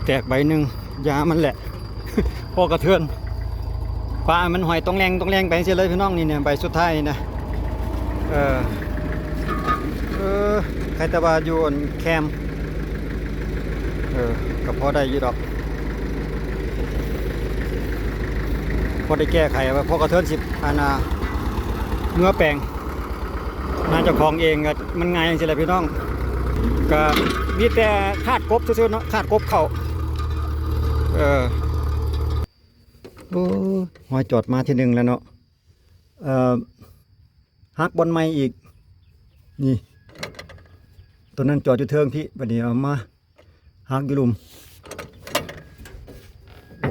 แตกใบหนึ่งยามันแหละ พอกระเทือนปลามันหอยต้องแรงไปเสียเลยพี่น้องนี่เนี่ยใบสุดท้ายนะเออเออใครตะบาอยู่อันแคมก็พอได้ยี่ดอกพอได้แก้ไขว่าพอกระเทือนสิบอาณาเนื้อแปลงน่าจะคลองเองก็มันง่ายจริงๆเลยพี่น้องก็มีแต่คาดกบซื่อๆเนาะคาดกบเข่าโอ้หอยจอดมาที่หนึ่งแล้วเนาะฮักบอลไม้อีกนี่ตัวนั้นจอดอยู่เทิงพี่บัดนี้เอามาฮักอยู่ลุม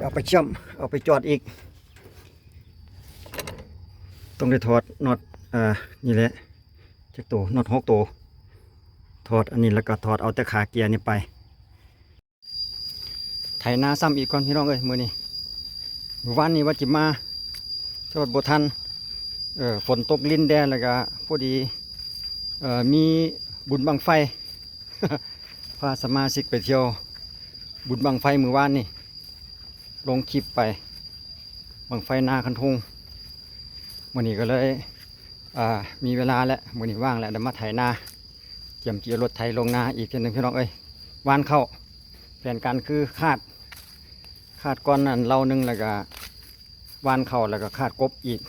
เอาไปเชื่อมเอาไปจอดอีกต้องได้ถอดน็อตนี่แหละจักตัวน็อต6 ตัวถอดอันนี้แล้วก็ถอดเอาแต่ขาเกียร์นี่ไปไถนาซ้ำอีกก่อนพี่น้องเอ้ยมื้อนี้วันนี้ว่าจิมาชดบ่ทันฝนตกลิ้นแดนแล้วก็พอดีมีบุญบังไฟ พาสมาชิกไปเที่ยวบุญบังไฟมื้อวานนี่ลงคลิปไปบังไฟนาคันทงมื้อนี้ก็เลยมีเวลาแล้วมื้อนี้ว่างแล้วเดี๋ยวมาไถนาเตรียมเกี่ยวรถไถลงนาอีกทีนึงพี่น้องเอ้ยวานเข้าแผนการคือคาดก้อนนั่นเรานึงแล้วก็วานเข้าแล้วก็คาดกบอีก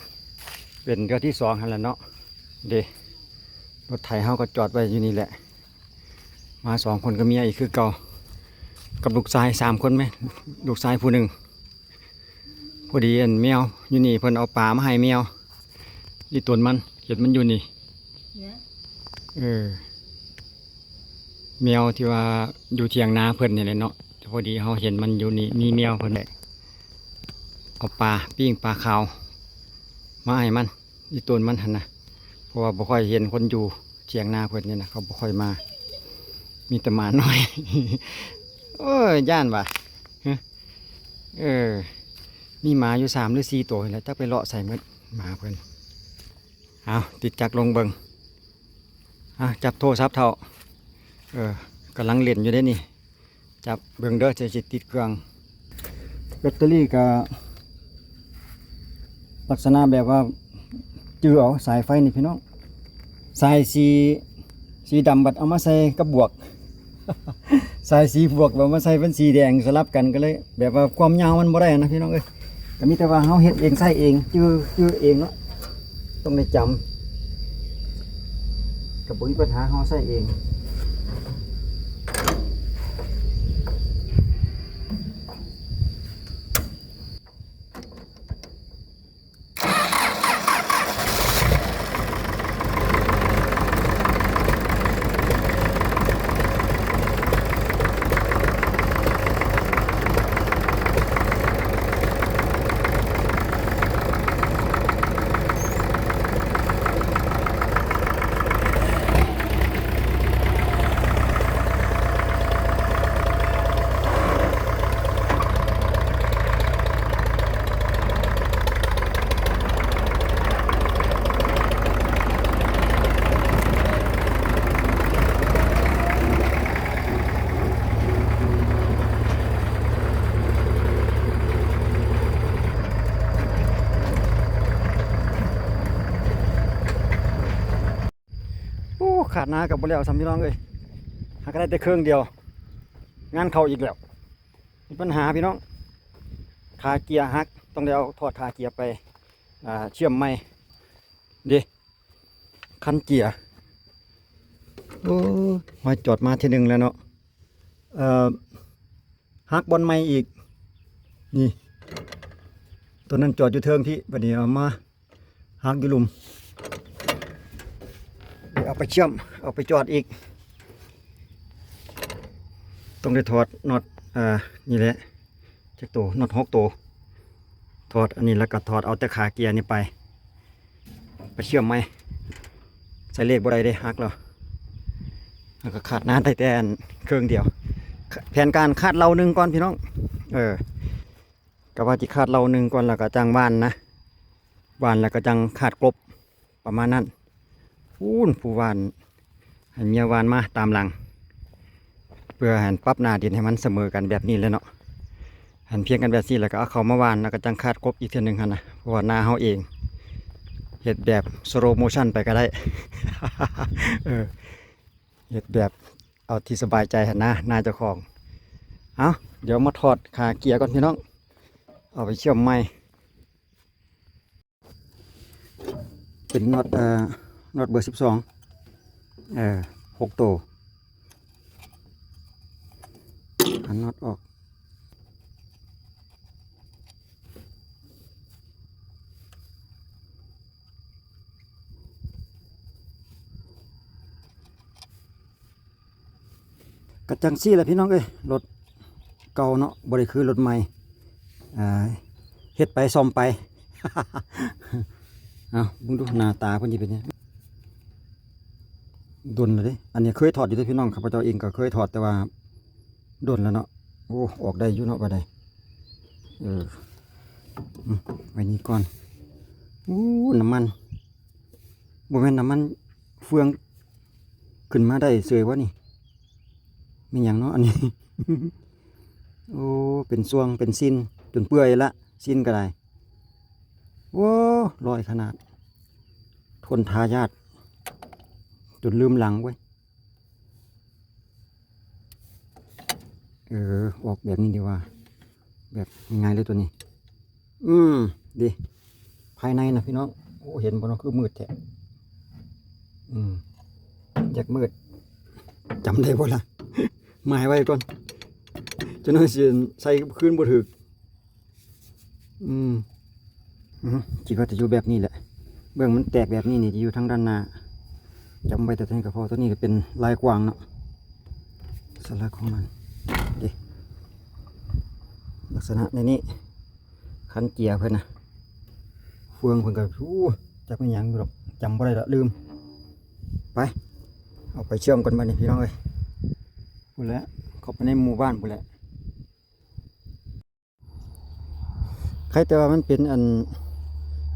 เป็นเดือนที่2หั่นแหละเนาะเด้รถไถเฮาก็จอดไว้อยู่นี่แหละมา2 คนกับเมียอีกคือเก่ากับลูกชาย3 คนไหมลูกชายผู้หนึ่งพอดีอันแมวอยู่นี่เพิ่นเอาปลามาให้แมวนี่ตัวมันเห็นมันอยู่นี่แมวที่ว่าอยู่เถียงนาเพิ่นนี่แหละเนาะพอดีเขาเห็นมันอยู่นี่มีแมวเพิ่นแหละเอาปลาปิ้งปลาขาวมาให้มันนี่ตัวมันหั่นนะเพราะว่าบ่ค่อยเห็นคนอยู่เถียงนาเพิ่นนี่นะเขาบ่ค่อยมามีแต่หมาน้อย โอ้ยย่านว่ะมีหมาอยู่3 หรือ 4 ตัวแล้วจักไปเลาะใส่หมดหมาเพิ่นเอาติดจักรลงเบิ่งจับโทรศัพท์เท่ากำลังเล่นอยู่ได้นี่จับเบิ่งเด้อจะติดเครื่องแบตเตอรี่ก็ลักษณะแบบว่าจือเอาสายไฟนี่พี่น้องสายสีดำบัดเอามาใส่กับบวก สายสีบวกแบบมาใส่เป็นสีแดงสลับกันก็เลยแบบว่าความยาวมันบ่ได้นะพี่น้องเอ้ยก็มีแต่ว่าเฮาเฮ็ดเองใส่เองจือเองเนาะต้องได้จำกับบ่มีปัญหาเฮาใส่เองขาดนากับบ่แล้วสำพี่น้องเลยหากได้แต่เครื่องเดียวงานเข้าอีกแล้วมีปัญหาพี่น้องขาเกียร์หักต้องได้เอาถอดขาเกียร์ไปเชื่อมใหม่ดิคันเกียร์โอ้หอยจอดมาทีหนึ่งแล้วเนาะหักบอลไม้อีกนี่ตัวนั้นจอดอยู่เทิงที่บัดนี้เอามาหักอยู่ลุมเอาไปเชื่อมเอาไปจอดอีกต้องได้ถอดน็อตนี่แหละจักตัวน็อต6 ตัวถอดอันนี้แล้วก็ถอดเอาแต่ขาเกียร์นี่ไปเชื่อมไหมใส่เลขบ่ได้ได้หักแล้วก็ขาดน้ำได้แต่เครื่องเดียวแผนการคาดเรา1ก่อนพี่น้องก็ว่าจะคาดเรา1ก่อนแล้วก็จังวานนะวานแล้วก็จังคาดกบประมาณนั้นผู้วานให้เมียวานมาตามหลัง เ พื่อหันปรับหน้าดินให้มันเสมอกันแบบนี้เลยเนาะหันเพียงกันแบบนี้แล้วก็เอาเขามาวานแล้วก็จังคาดกบอีกเทีนึงหั่นนะเพราะว่าหน้าเฮาเองเฮ็ดแบบสโลโมชั่นไปก็ได้ เออเฮ็ดแบบเอาที่สบายใจหั่นนะหน้าเจ้าของเอาเดี๋ยวมาถอดขาเกียร์ก่อนพี่น้องเอาไปเชื่อมใหม่เป็นน็อตน็อตเบอร์126ตัวอันน็อตออกกระจังซี่แหละพี่น้องเอ้ยรถเก่าเนาะบ่ได้คือรถใหม่เฮ็ดไปซ่อมไป เอามึงดูหน้าตาเพิ่นสิเป็นยังดนเลยเด้อันนี้เคยถอดอยู่ด้วยพี่น้องข้าพเจ้าเองก็เคยถอดแต่ว่าดนแล้วเนาะโอ้ออกได้อยู่เนาะบ่ได้ไว้นี่ก่อนอู้น้ำมันบ่แม่นน้ำมันเฟืองขึ้นมาได้เสยวะนี่มีหยังเนาะอันนี้ โอ้เป็นซวงเป็นซินจนเปื่อยละซินก็ได้โว้ลอยขนาดทนทายาทจนลืมหลังไว้ออกแบบนี้ดีว่าแบบง่ายเลยตัวนี้ดีภายในนะพี่น้องโอ้เห็นบ่เนาะคือมืดแท้อยากมืดจำได้บ่ล่ะ หมายไว้ก่อนจะน่าเสียใส่คืนบ่ถึกคิดว่าจะอยู่แบบนี้แหละเบื้องมันแตกแบบนี้นี่จะอยู่ทางด้านหน้าจำไว้แต่ตัวนี้ก็พอตัวนี้ก็เป็นลายกว้างเนาะสลักของมันดิลักษณะในนี้คันเกียร์เพิ่นนะเฟืองเพิ่นก็จักไม่ยังอยู่หรอกจำบ่ได้ละลืมไปเอาไปเชื่อมกันมานี่พี่น้องเอ้ยพูดแล้วเข้าไปในหมู่บ้านพูดแล้วใครแต่ว่ามันเป็นอัน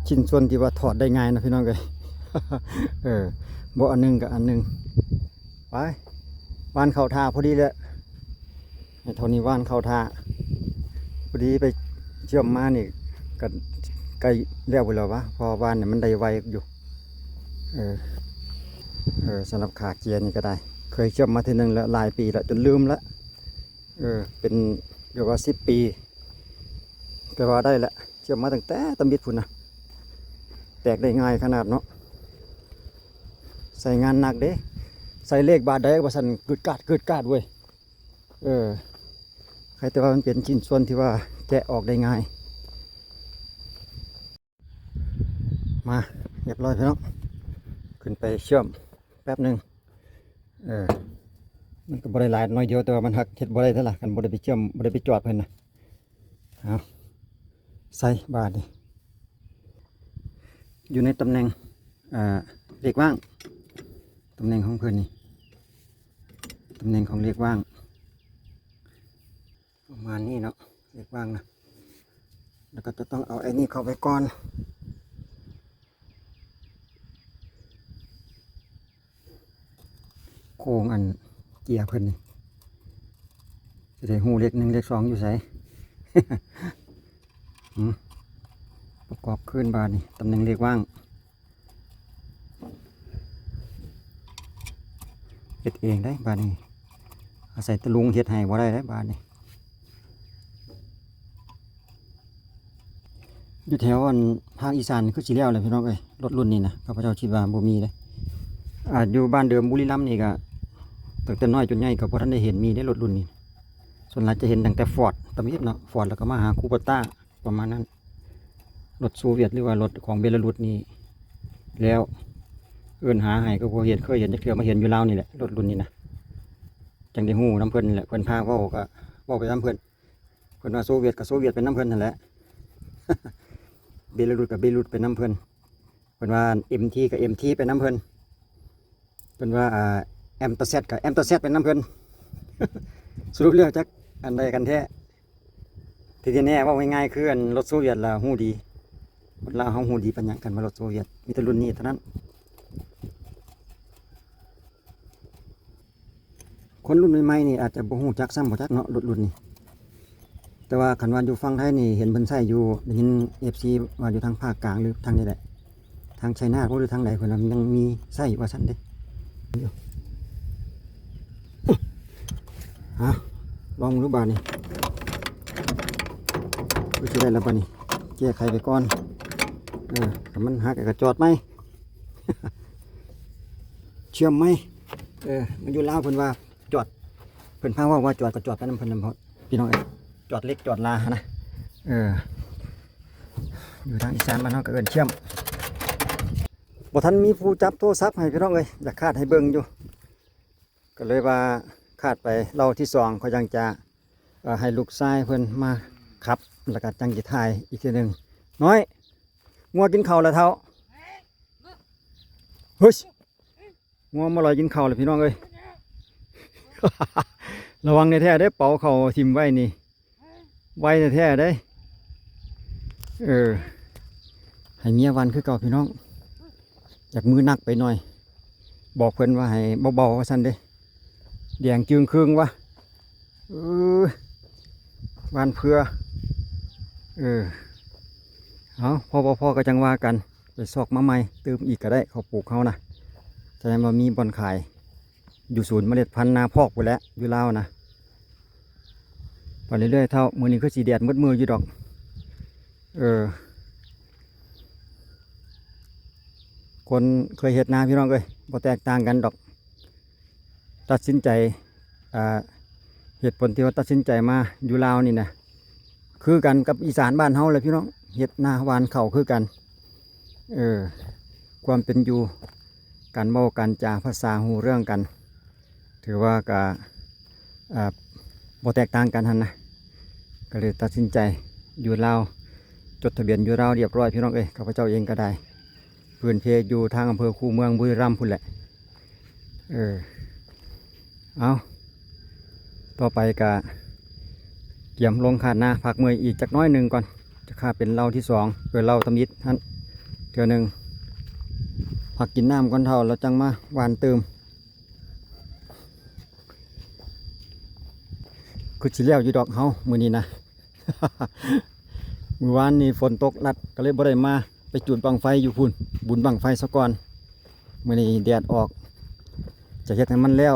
ชิ้นส่วนที่ว่าถอดได้ง่ายนะพี่น้องเอ้ย บ่อันหนึงกับอันหนึงไปว่านเข้าท่าพอดีเลยให้เท่านี้ว่านเข้าท่าพอดีไปเชื่อมมานี่กันใกล้แล้วไปแล้ววะพอว่านเนี่ยมันได้ไวอยู่สำหรับขาเกียร์นี่ก็ได้เคยเชื่อมมาทีนึงแล้วหลายปีแล้วจนลืมแล้วเป็นเรียกว่า10 ปีก็ว่าได้ละเชื่อมมาตั้งแต่ตำบิดพุ่นนะแตกได้ง่ายขนาดเนาะใส่งานหนักเด้ใส่เลขบาทได้ว่าสันเกิดกาดเว้ยใครแต่ว่ามันเป็นชิ้นส่วนที่ว่าแกะออกได้ง่ายมาเรียบร้อยพี่น้องขึ้นไปเชื่อมแป๊บหนึ่งมันก็บริลายน้อยเดียวแต่ว่ามันหักเห็ดบริเท่าไหร่กันบริไปเชื่อมบริไปจอดเพิ่นนะเอาใส่บาทดิอยู่ในตำแหน่งเลขว่างตำแหน่งของเพิ่นนี่ตำแหน่งของเลขว่างประมาณนี้เนาะเลขว่างนะแล้วก็จะต้องเอาไอ้นี่เข้าไปก่อนโค้งอันเกียร์เพิ่นนี่จะได้หูเลข1เลข2อยู่ไส ประกอบขึ้นบาทนี่ตำแหน่งเลขว่างเฮ็ดเองได้บาทนี่อาศัยตะลุงเฮ็ดให้บ่ได้ได้บาทนี่อยู่แถวอันภาคอีสานคือสิแล้วเลยพี่น้องเอ้ยรถรุ่นนี้นะข้าพเจ้าคิดว่าบ่มีเลยอยู่บ้านเดิมบุรีรัมย์นี่ก็ตั้งแต่น้อยจนใหญ่ก็บ่ทันได้เห็นมีได้รถรุ่นนี้ส่วนใหญ่จะเห็นตั้งแต่ฟอร์ดตะมิดเนาะฟอร์ดแล้วก็มาหาคูปต้าประมาณนั้นรถโซเวียตหรือว่ารถของเบลารุสนี่แล้วเอื้นหาให้ก็พอเห็นเคยเห็นจะเกือมาเห็นอยู่ลาวนี่แหละรถรุ่นนี้นะจังได้ฮู้น้ำเพิ่นนี่แหละเพิ่นพาเว้าก็เว้าไปน้ำเพิ่นว่าโซเวียตกับโซเวียตเป็นน้ำเพิ่นนั่นแหละ เบลารุสกับเบลารุสเป็นน้ำเพิ่นว่าMTกับ MT เป็นน้ำเพิ่นว่าแอมตาเซตกับแอมตาเซตเป็นน้ำเพิ่น สรุปเรื่องจักอันใดกันแท้ที่แน่ว่าง่ายๆคืออันรถโซเวียตละฮู้ดีคนลาวเฮาฮู้ดีปัญญากันว่ารถโซเวียตมีแต่รุ่นนี้เท่านั้น คนรุ่นใหม่ๆนี่อาจจะบ่ฮู้จักซ้ำบ่จักเนาะรถรุ่นนี้แต่ว่าคันว่าอยู่ฝั่งไทยนี่เห็นเพิ่นใช้อยู่ได้ยิน FC ว่าอยู่ทางภาคกลางหรือทางนี้แหละทางชัยนาทหรือทางใดเพิ่นยังมีใช้ว่าซั่นเด้ฮะลองดูบาดนี่สิได้แล้วบาดนี้แก้ไขไปก่อนถ้ามันหักก็จอดไหม เชื่อมไหมมันอยู่ลาวเพิ่นว่าจอดเพิ่นพาว่าจอดก็จอดไปนำเพิ่นนำเพราะพี่น้องจอดเล็กจอดลานะอยู่ทางอีสานบ้านเฮาก็เอิ้นเชื่อมบ่ทันมีผู้จับโทรศัพท์ให้พี่น้องเอ้ยอยากคาดให้เบิ่งอยู่ก็เลยว่าคาดไปเราที่2เขายังจะให้ลูกชายเพิ่นมาขับแล้วก็จังสิถ่ายอีกทีนึงน้อยงัวกินข้าวแล้วเท่าเฮ้ยงัวมาลอยกินข้าวเลยพี่น้องเอ้ย ระวังในแท้ได้เป่าเขาทิมไว้นี่ไว้ในแท้ได้ให้เมียวันคือเก่าพี่น้องอยากมือหนักไปหน่อยบอกเพิ่นว่าให้เบาๆว่าซั่นเด้แดงจึงครึ่งวะวันเพื่อเอาพอก็จังว่ากันไปซอกมาใหม่เติมอีกก็ได้เขาปลูกเขานะแสดงว่ามีบอนขายอยู่ศูนย์เมล็ดพันธุ์นาพอกไปแล้วอยู่ลาวนะไปเรื่อยๆเท่ามือนี้ก็สีแดดมืดอยู่ดอกคนเคยเห็ดนาพี่น้องเอ้ยบ่แตกต่างกันดอกตัดสินใจเหตุผลที่ว่าตัดสินใจมาอยู่ลาวนี่นะคือกันกับอีสานบ้านเฮาเลยพี่น้องเห็ดนาหวานเข่าคือกันความเป็นอยู่การเว้ากันจาภาษาหูเรื่องกันถือว่าก็บ่แตกต่างกันหั่นนะก็เลยตัดสินใจอยู่ลาวจดทะเบียนอยู่ลาวเรียบร้อยพี่น้องเอ้ยข้าพเจ้าเองก็ได้พื้นเพอยู่ทางอำเภอคูเมืองบุรีรัมย์พุ่นแหละเอาต่อไปก็เกี่ยมลงขาดหน้าพักเมื่อยอีกจักน้อยหนึ่งก่อนจะข้าเป็นเหล้าที่2เหล้าตำยิดท่านเทื่อหนึ่งพักกินน้ำก่อนเท่าแล้วจังมาหวานเติมคือสิแล้วอยู่ดอกเฮามื้อนี้นะ มื้อวานนี้ฝนตกลัดก็เลยบ่ได้มาไปจุดบังไฟอยู่พุ่นบุญบังไฟซะก่อนมื้อนี้แดดออกจะเฮ็ดให้มันแล้ว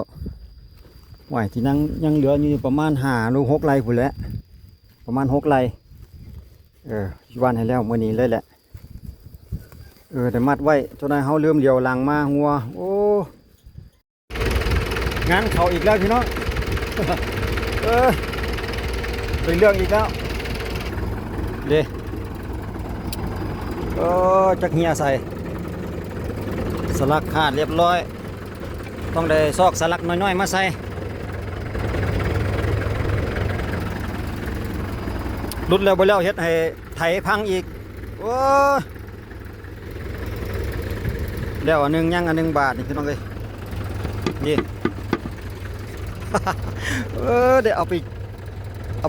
ไหวที่นั่งยังเหลืออยู่ประมาณ5 ลูก 6 ไร่พุ่นแหละประมาณ6 ไร่วานให้แล้วมื้อนี้เลยแหละแต่มัดไว้จนได้เฮาเริ่มเหลียวหลังมาหัวโอ้งานเขาอีกแล้วพี่น้องเป็นเรื่องอีกแล้วเด้จักเหียใส่สลักขาดเรียบร้อยต้องได้ซอกสลักน้อยๆมาใส่รุดแล้วบ่แล้วเฮ็ดให้ไถพังอีกโอ้แล้วอันนึงยังอันนึงบาทนี่พี่น้องเอ้ยนี่ เดี๋ยวเอา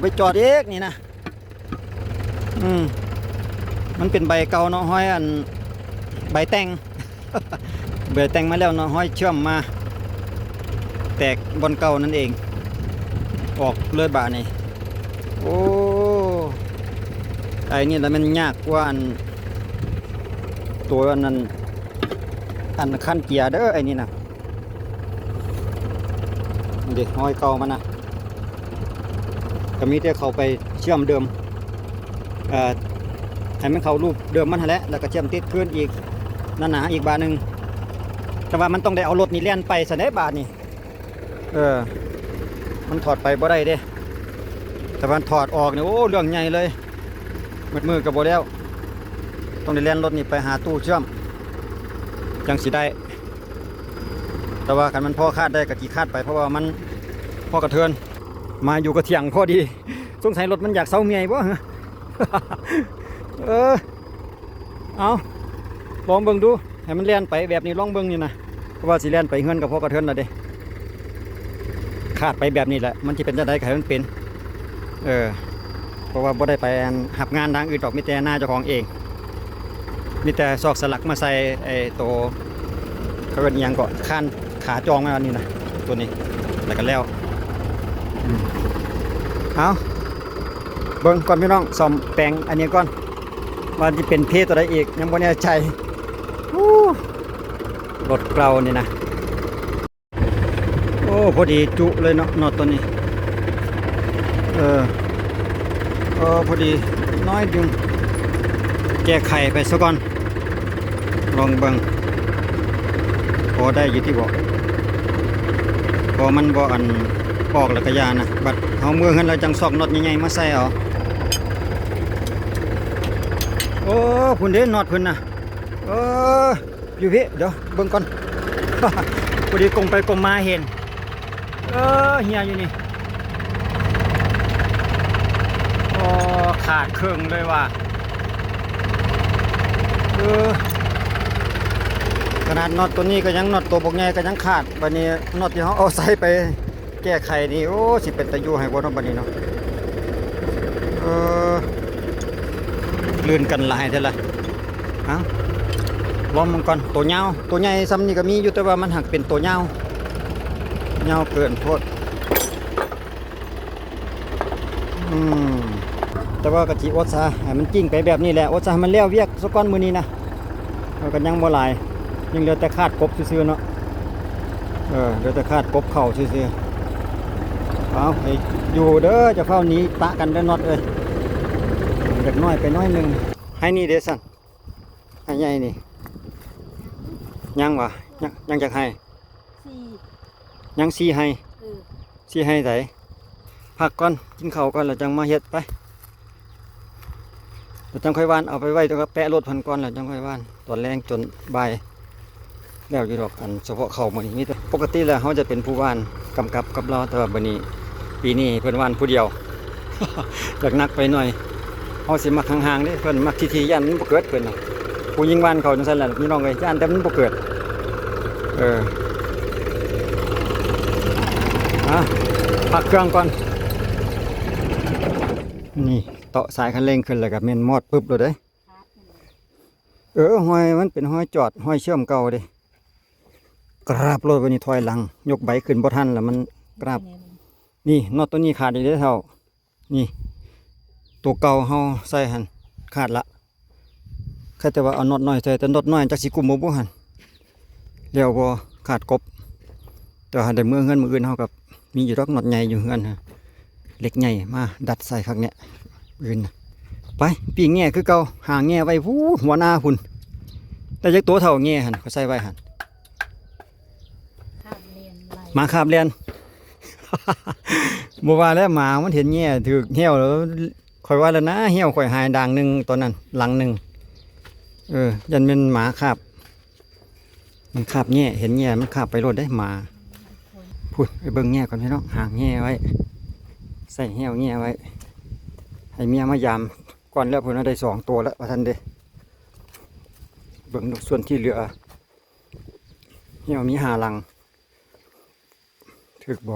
ไปจอดเอกนี่นะมันเป็นใบเก่าเนาะห้อยอันใบแต่ง ใบแต่งมาแล้วเนาะห้อยเชื่อมมาแตกบนเก่านั่นเองออกเลยบาทนี่โอ้ไอ้นี่แล้วมันยากกว่าอันตัวอันนั้นอันขั้นเกียร์เด้อไอ้นี่นะเด็กห้อยเก่ามันนะก็มีแต่เขาไปเชื่อมเดิมให้มันเข้ารูปเดิมมันแหละแล้วก็เชื่อมติดขึ้นอีกนั่นนะอีกบาทหนึ่งแต่ว่ามันต้องได้เอารถนี่เลี้ยนไปสนบาทนี่มันถอดไปบ่ได้เด้แต่มันถอดออกเนี่ยโอ้เรื่องใหญ่เลยมือกับบ่แล้วต้องได้เลี้ยนรถนี่ไปหาตู้เชื่อมจังสิได้แต่ว่าคันมันพ่อคาดได้ก็กี่คาดไปเพราะว่ามันพ่อกระเทือนมาอยู่กระเทียงพอดีสงสัยรถมันอยากเซาเมียบ่ เอาลองเบิ่งดูให้มันเลี้ยนไปแบบนี้ลองเบิ่งนี่นะเพราะว่าสิเลี้ยนไปเฮือนกับพ่อกระเทือนแล้วเด้คาดไปแบบนี้แหละมันจะเป็นจะได้ก็ให้มันเป็นเพราะว่าบ่ได้ไปหับงานทางอื่นดอกมีแต่หน้าเจ้าของเองมีแต่ซอกสลักมาใส่ไอ้ตัวเขาเป็นยังก็ขั้นขาจองมาอันนี้นะตัวนี้ แล้วก็แล้วเอาเบิ่งก่อนพี่น้องซ่อมแปลงอันนี้ก่อนว่าจะเป็นเพศตัวใดอีกยังบ่แน่ใจรถเกลานี่นะโอ้พอดีจุเลยเนาะน็อตตัวนี้พอดีน้อยดึงแก้ไขไปซะก่อนลองเบิ่งพอได้อยู่ที่บอกพอมันบ่อันออกแล้วก็ยานะบัดเฮามือเงินเราจังซอกน็อตใหญ่ๆมาใส่เอาโอ้พุ่นเด้น็อตพุ่นน่ะอยู่พี่เดี๋ยวเบิ่งก่อน พอดีกงไปกงมาเห็นเฮียอยู่นี่ขาดเครื่องเลยว่ะขนาดน็อตตัวนี้ก็ยังน็อตตัวบกใหญ่ก็ยังขาดบัดนี้น็อตที่เขาเอาใส่ไปแก้ไขนี่โอ้สิเป็นตะยูให้บ่เนาะบัดนี้เนาะลื่นกันหลายเท่าไหร่ลองมันก่อนตัวยาวตัวใหญ่ซ้ำนี่ก็มีอยู่แต่ว่ามันหักเป็นตัวยาวเกินโทษแต่ว่ากะจิอดซะให้มันกิ้งไปแบบนี้แหละอดซะให้มันเลี้ยวเวียกสักก้อนมือนี้นะเราก็ยังบ่หลายยังเหลือแต่คาดกบซื่อๆเนาะเหลือแต่คาดกบเข่าซื่อๆเอาให้อยู่เด้อจะเข้านี้ตะกันได้น็อตเด็กน้อยไปน้อยนึงให้นี่เด้สั่นให้ใหญ่นี่ยังวะยังจะให้ยังซีให้ซีให้ไหนพักก่อนกินข้าวก่อนแล้วจังมาเฮ็ดไปแล้วจังค่อยวานเอาไปไว้ตรงกับแปะรถพันก่อนแล้วจังค่อยวานตอนแรงจนบ่ายแล้วอยู่ดอกอันเฉพาะเข่ามันนี่ปกติแล้วเขาจะเป็นผู้วานกำกับกับเราแต่ว่าวันนี้ปีนี้เพิ่นวานผู้เดียว จากนักไปหน่อยเขาสิมักห่างๆเด้เพิ่นมักทีๆย่านมันบ่เกิดเพิ่นน่ะผู้ยิงวานเขาจังซั่นแหละพี่น้องเอ้ยย่านแต่มันบ่เกิดพักเครื่องก่อนนี่เตาะสายคันเร่งขึ้นแล้วก็แม่นมอดปึ๊บเลยเด้ห้อยมันเป็นห้อยจอดห้อยเชื่อมเก่าเด้กราบรถวันนี้ถอยหลังยกใบขึ้นบ่ทันแล้วมันกราบนี่น็อตตัวนี้ขาดอีกเด้อเท่านี่ตัวเก่าเฮาใส่หันขาดละแค่แต่ว่าเอาน็อตน้อยใส่แต่น็อตน้อยจักสิกุมบ่หันแล้วบ่ขาดกบแต่ว่าได้เมื่อเงินมื้ออื่นเฮากับมีอยู่ดอกน็อตใหญ่อยู่เฮือนฮะเล็กใหญ่มาดัดใส่ข้างเนี้ยอื่นนะไปปีแง่คือเก่าหางแง่ไว้พูหัวหน้าพุ่นแต่ยักตัวเท่าแง่หันเขาใส่ไว้หันมาขาบเรียน บัวว่าแล้วหมามันเห็นแง่ถือเหี้ยวแล้วคอยว่าแล้วนะเหี้ยวคอยหายด่างหนึ่งตอนนั้นหลังหนึ่งยันเป็นหมาขาบมันขาบแง่เห็นแง่มันขาบไปรถได้หมาพูดไปเบิ่งแง่ก่อนพี่น้องหางแง่ไว้ใส่เหี้ยวแง่ไว้ให้เมียมายามก่อนแล้วเพิ่นได้2 ตัวแล้วว่าท่านเด้เบิ่งส่วนที่เหลือเหี้ยวมี5 ลังถึกบ่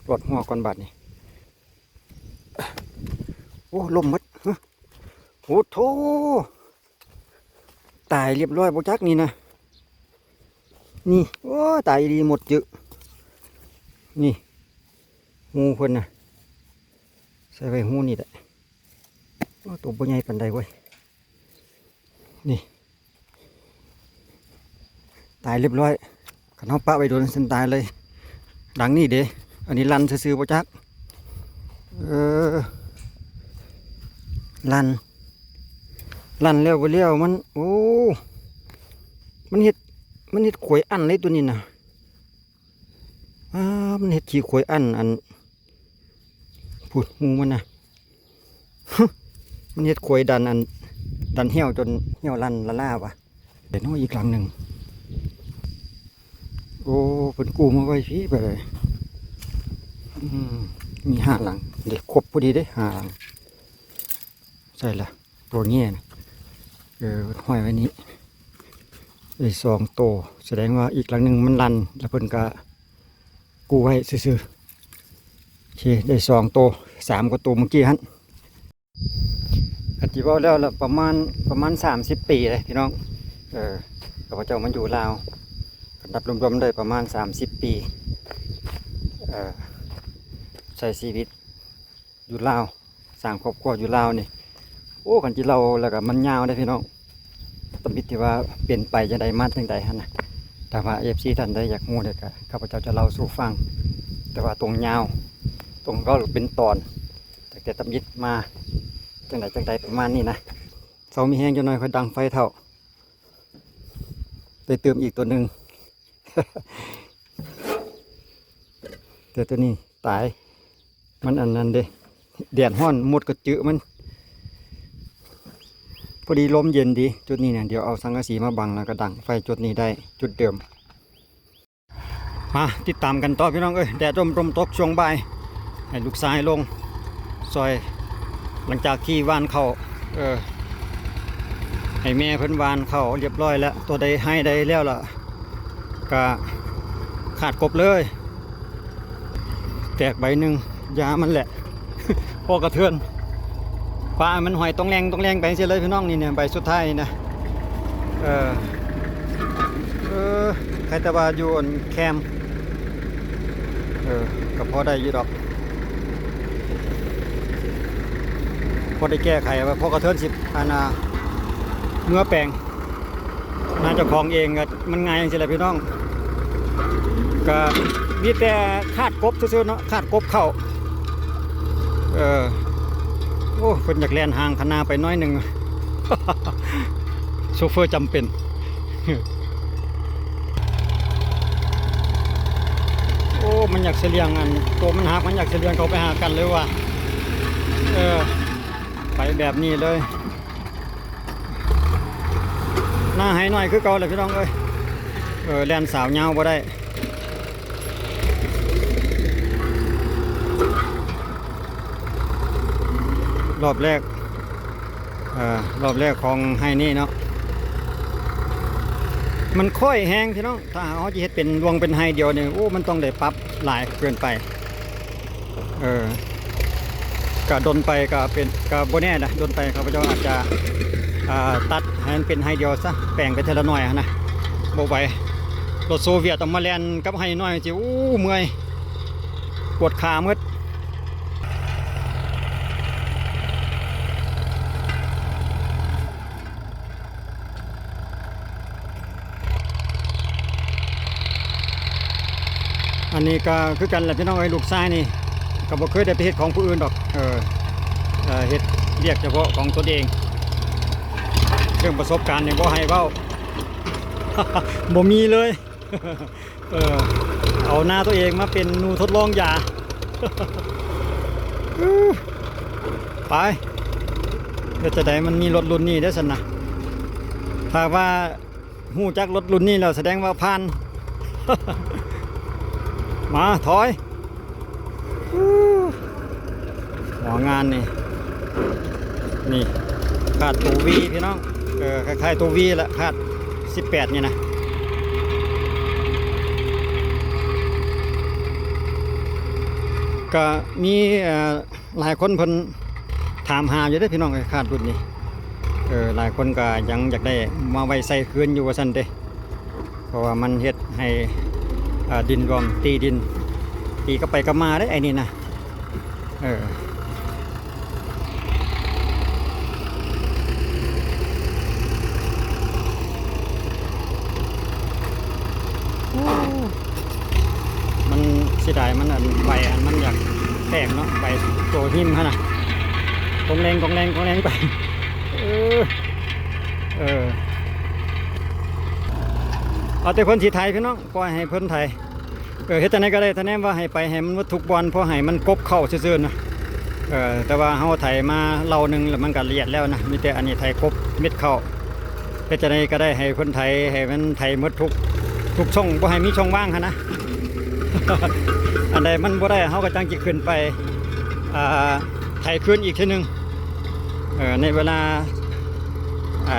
รถหัวก่อนบาดนี่โอ้ลมมัดโอ้โธตายเรียบร้อยบ่จักนี่นะนี่โอ้ตายดีหมดจึนี่งูเพิ่นน่ะใส่ไว้หูนี่แหละตัวบ่ใหญ่ปานใดเว้ยนี่ตายเรียบร้อยขันเอาปะไปโดนเส้นตายเลยดังนี่เด้อันนี้ลันซื่อๆบ่จักลันเลี้ยวบ่เลี้ยวมันโอ้มันเฮ็ดขวยอันเลยตัวนี้น่ะมันเฮ็ดขี้ขวยอันพูดงูมันน่ะ มันเฮ็ดขวยดันเหี่ยวจนเหี่ยวลันละล่าวะเดี๋ยวน้อยอีกหลังหนึ่งโอ้เป็นกูมาไว้พี่ไปเลยมี5 หลังเด็กครบพอดีได้5 หลังใช่ละตัวเงี้ยนะห้อยไว้นี้ได้2 ตัวแสดงว่าอีกหลังหนึ่งมันลันแล้วเพิ่นก็กูไว้ซื่อๆโอเคได้2 ตัว3 กว่าตัวเมื่อกี้ฮั่นจีบเอาแล้วประมาณ30 ปีเลยพี่น้องข้าพเจ้ามันอยู่ลาวนับรวมๆได้ประมาณ30 ปี ใช้ชีวิตอยู่ลาวสร้างครอบครัวอยู่ลาวนี่โอ้กันที่เราแล้วก็มันยาวได้พี่น้องตำบิดที่ว่าเปลี่ยนไปจะได้มาจังใดฮะนะแต่ว่าFCท่านใดอยากรู้เนี่ยก็ข้าพเจ้าจะเล่าสู่ฟังแต่ว่าตรงยาวตรงก็เป็นตอนแต่ตำบิดมาจังใดประมาณนี้นะเสามีแห้งจนหน่อยค่อยดังไฟเท่าไปเติมอีกตัวหนึ่ง แต่ตัวนี้ตายมันอันนั้นเด้แดดห้อนหมดกระจือมันพอดีลมเย็นดีจุดนี้เนี่ยเดี๋ยวเอาสังกะสีมาบังแล้วก็ดังไฟจุดนี้ได้จุดเดิมมาติดตามกันต่อพี่น้องเอ้ยแดดร่มตกช่วงบ่ายให้ลูกชายลงซอยหลังจากที่วานเข้าให้แม่เพิ่นวานเข้าเรียบร้อยแล้วตัวใดให้ได้แล้วล่ะก็ขาดกบเลยแตกใบหนึ่งยามันแหละ พอกระเทือนปลามันหอยต้องแรงไปเสียเลยพี่น้องนี่เนี่ยใบสุดท้ายนะใครตะบาอยู่อันแคมก็พอได้อยู่ดอกพอได้แก้ไขว่าพอกระเทือน10อันเนื้อแปลงน่าจะคลองเองก็มันง่ายอย่างเสียเลยพี่น้องก็มีแต่คาดกบซื่อๆเนาะคาดกบเข้าโอ้คนอยากแล่นห่างคณาไปน้อยหนึ่ง โชเฟอร์จำเป็น โอ้มันอยากเฉลียงอันตัวมันหักมันอยากเฉลียงเขาไปหากันเลยว่ะไปแบบนี้เลยหน้าให้หน่อยคือเก่าเลยพี่น้องเอ้ยแล่นสาวเงาบ่ได้รอบแรกของไฮนี่เนาะมันค่อยแห้งพี่น้องถ้าเขาจะเฮ็ดเป็นรวงเป็นไฮเดียวเนี่ยโอ้มันต้องได้ปรับหลายเกินไปก็ดนไปก็เป็นก็บ่แน่นะดนไปข้าพเจ้าอาจจะตัดให้มันเป็นไฮเดียวซะแปลงไปทีละหน่อยนะบ่ไหวรถโซเวียตต้องมาแล่นกับไฮน้อยจิอู้เมื่อยปวดขาหมดอันนี้ก็คือกันแหละพี่น้องไอ้ลูกชายนี่ก็บ่เคยได้ไปเฮ็ดของผู้อื่นดอกเฮ็ดเรียกเฉพาะของตนเองเรื่องประสบการณ์เนี่ยบ่ให้เว้า บ่มีเลย เอาหน้าตัวเองมาเป็นหนูทดลองยา ไปเดี๋ยวจะได้มันมีรถรุ่นนี้ได้สันนะถ้าว่าหู้จักรถรุ่นนี้แล้วแสดงว่าผ่าน มาถอยหัวงานนี่คาดตัววีพี่น้องคล้ายๆตัววีละคาด18เนี่ยนะก็มีหลายคนเพิ่นถามหาอยู่ได้พี่น้องคาดรุ่นนี้หลายคนก็ยังอยากได้มาไว้ใส่คืนอยู่ว่าซั่นเด้เพราะว่ามันเฮ็ดให้ดินรวมตีดินตีก็ไปก็มาได้ไอ้นี่นะมันเสียดายมันใบมันอยากแตกเนาะใบโตหิมฮะนะกองแรงไปเอาแต่คนที่ไทยพี่น้องปล่อยให้เพิ่นไทยเฮ็ดจังได๋ก็ได้ถ้าแน่ว่าให้ไปให้มันวัตถุบอลพอให้มันกบเข้าซื่อๆนะแต่ว่าเฮาไถมาเรานึงแล้วมันก็ละเอียดแล้วนะมีแต่อันนี้ไถกบเม็ดเข้าเฮ็ดจังได๋ก็ได้ให้เพิ่นไถให้มันไถหมดทุกช่องบ่ให้มีช่องว่างหั่นนะ อันใดมันบ่ได้เฮาก็จังสิขึ้นไปไถคืนอีกทีนึงในเวลา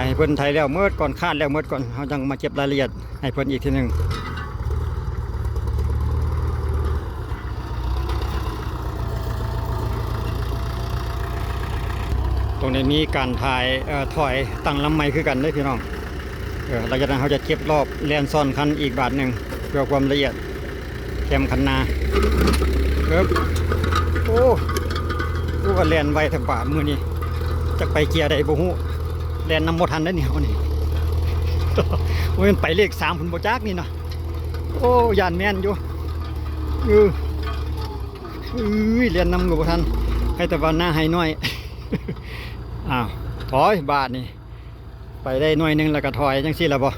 ให้เพิ่นไถแล้วเมื่อก่อนคาดแล้วเมื่อก่อนเฮาจังมาเก็บรายละเอียดให้เพิ่นอีกทีนึงตรงนี้มีการถ่ายถอยตั้งลำไม้คือกันได้พี่น้องหลังจากนั้นเขาจะเก็บรอบแลนซ่อนคันอีกบาทหนึ่งเพื่อความละเอียดแค่ มคันนาครับโอ้รู้ว่าแลนไวแต่บาทมือนี้จะไปเกียร์ได้บ่ฮู้แลนนำบ่ทันได้อเนี่ยวันนี้มันไปเลข3พุ่นบ่จักนี่นะโอ้ยานแม่นอยู่เรียนนำกับบ่ทันให้แต่ว่าหน้าให้น้อยอ้าวถอยบาทนี่ไปได้หน่อยนึงแล้วก็ถอยจังซี่ล่ะบ่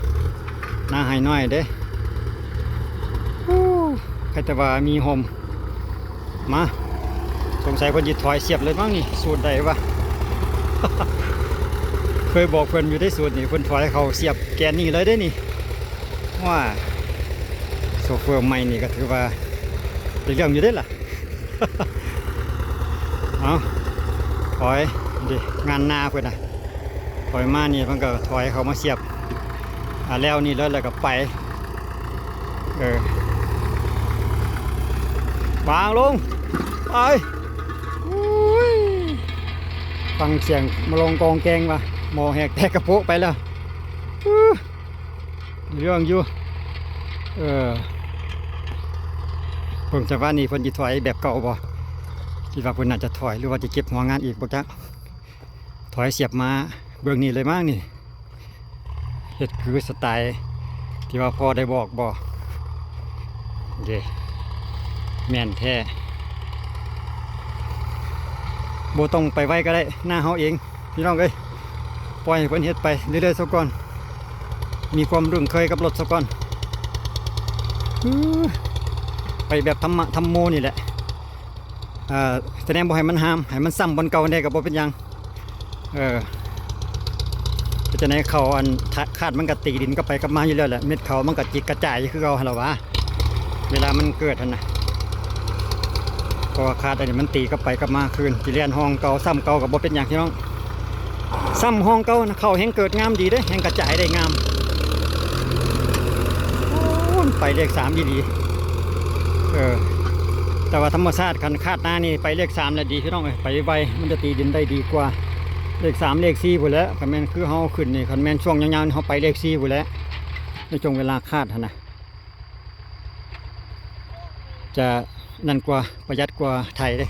หน้าให้น้อยเด้ให้แต่ว่ามีโฮมมาสงสัยเพิ่นสิถอยเสียบเลยมั้งนี่สูตรใดวะ เคยบอกเพิ่นอยู่ได้สูตรนี่เพิ่นถอยเขาเสียบแกนนี่เลยได้นี่ว่าโซเฟอร์ใหม่นี่ก็ถือว่าเป็นเรื่องอยู่ได้ล่ะ เอาถอยดิงานนาเพื่อนนะถอยมานี่เพิ่นก็ถอยเขามาเสียบแล้วนี่แล้วก็ไปวางลงไปฟังเสียงมาลงกองแกงว่ะหมอแหกแตกกระโปะไปแล้วเรื่องอยู่เพิ่งจะว่านี่เพิ่นจะถอยแบบเก่าบ่คิดว่าเพิ่นน่าจะถอยหรือว่าจะเก็บหัวงานอีกบ่จ๊ะถอยเสียบมาเบื้องนี้เลยมั้งนี่เฮ็ดคือสไตล์ที่ว่าพอได้บอกบ่เด้แม่นแท้บ่ต้องไปไว้ก็ได้หน้าเฮาเองพี่น้องเอ้ยปล่อยให้เพิ่นเฮ็ดไปเรื่อยๆซะก่อนมีความรุ่นเคยกับรถซะก่อนไปแบบธรรมโมนี่แหละแสดงบ่ให้มันหามให้มันซ้ำบนเก่าได้ก็บ่เป็นหยังก็จะในเขาอันคาดมันก็ตีดินก็ไปกับมาอยู่แล้วแหละเม็ดเขามันก็จิกกระจายคือเก่าหั่นล่ะวะเวลามันเกิดหั่นน่ะเพราะว่าคาดอันนี้มันตีกับไปกับมาคืนสิเลียนห้องเก่าซ้ำเก่าก็บ่เป็นหยังพี่น้องซ้ำห้องเก่าเขาแห่งเกิดงามดีเด้แห่งกระจายได้งามไปเลข3ดีแต่ว่าธรรมชาติคันคาดหน้านี่ไปเลข3แล้วดีพี่น้องเอ้ยไปไวมันจะตีดินได้ดีกว่าเลข3เลข4พุ่นแล้วคันแม่นคือเฮาขึ้นนี่คันแม่นช่วงยาวๆเฮาไปเลข4พุ่นแล้วในช่วงเวลาคาดหั่นน่ะจะนั่นกว่าประหยัดกว่าไทยเด้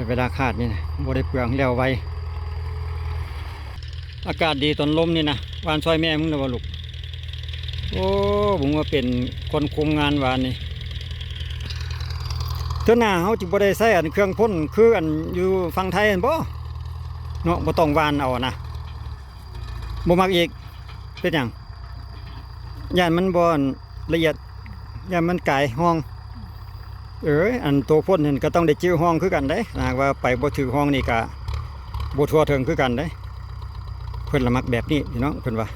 เวลาคาดนี่นะบ่ได้เปลืองแล้วไวอากาศดีตอนลมนี่นะวานซอยแม่มึงนะบ่ลูกโอ้ผมว่าเป็นคนคุมงานวานนี่เท่าหน้าเขาจึงบ่ได้ใส่อันเครื่องพ่นคืออันอยู่ฝั่งไทยอันบ่เนาะบ่ต้องวานเอานะบ่มักอีกเป็นหยังย่านมันบ่ละเอียดย่านมันไกลห้องอันตัวพ่นนี่ก็ต้องได้จื้อห้องคือกันเด้หากว่าไปบ่ถือห้องนี่ก็บ่ทั่วถึงคือกันเด้เพิ่นละมักแบบนี้พี่น้องเพิ่นว่า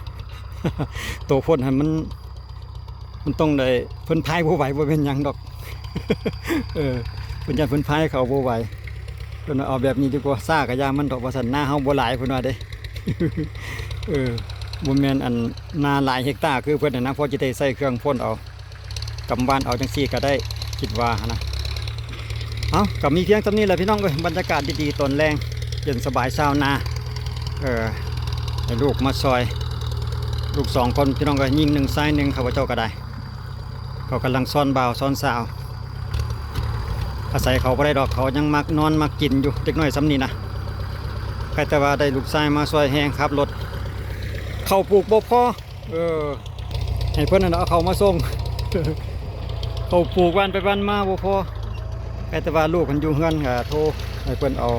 ตัวพ่นมันต้องได้เพิ่นพายบ่ไหวบ่เป็นหยังดอก เพิ่นยันเพิ่นพายเขาบ่ไหวเพิ่นเอาแบบนี้ดีกว่าซ่ากะยามันดอกว่าซั่นหน้าเฮาบ่หลายเพิ่นว่าเด้ บ่แม่นอันนาหลายเฮกตาร์คือเพิ่นน่ะนะพอสิได้ใส่เครื่องพ่นเอากำบ้านเอาจังซี่ก็ได้คิดว่านะก็มีเพียงเท่านี้แหละพี่น้องเอ้ยบรรยากาศดีๆตอนแรงเย็นสบายชาวนาให้ลูกมาซอยลูก2คนพี่น้องก็ยิง1ซ้าย1ข้าพเจ้าก็ได้เขากำลังซ่อนบ่าวซ่อนสาวอาศัยเขาบ่ได้ดอกเขายังมักนอนมักกินอยู่เด็กน้อยซ้ำนี่นะใครแต่ว่าได้ลูกชายมาซอยแห้งครับรถเขาปลูกบ่พอให้เพื่อนนั่นเอาเขามาส่ง เขาปลูกวันไปวันมาบ่พอใครแต่ว่าลูกมันอยู่เฮือนก็โทรให้เพื่อนเอา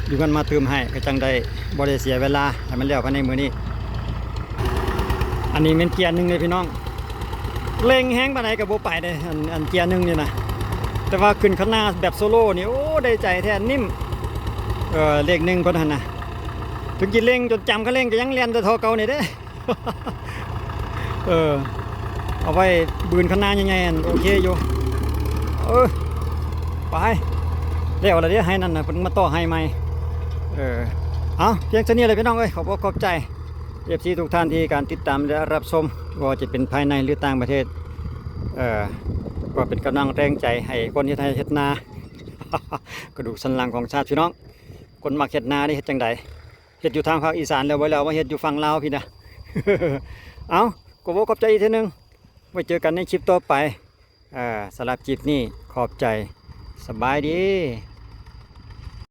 อยู่กันมาเติมให้ก็จังได้บ่ได้เสียเวลาให้มันแล้วภายในมื้อนี้อันนี้เป็นเกียร์1เลยพี่น้องเร่งแห้งปานใดก็บ่ไปได้อันเกียร์1นี่นะแต่ว่าขึ้นข้างหน้าแบบโซโล่นี่โอ้ได้ใจแท้นิ่มเลข1เพิ่นหั่นน่ะถึงกินเร่งจนจำคันเร่งก็ยังเรียนแต่เท่าเก่านี่เด้ เอาไว้บืนข้างหน้าใหญ่ๆโอเคอยู่ไปแล้วล่ะเด้ให้นั่นน่ะเพิ่นมาต่อให้ใหม่เอาเพียงเท่านี้เลยพี่น้องเอ้ยขอบใจFC ทุกท่านที่การติดตามและรับชมว่าจะเป็นภายในหรือต่างประเทศก็เป็นกำลังแรงใจให้คนที่ไทยเฮ็ดนา กระดูกสันหลังของชาติพี่น้องคนมักเฮ็ดนาได้เฮ็ดจังใดเฮ็ดอยู่ทางภาคอีสานแล้วไว้แล้วมาเฮ็ดอยู่ฝั่งลาวพี่นะ เอาขอบใจอีกทีนึงไว้เจอกันในคลิปต่อไป สำหรับคลิปนี้ขอบใจสบายดี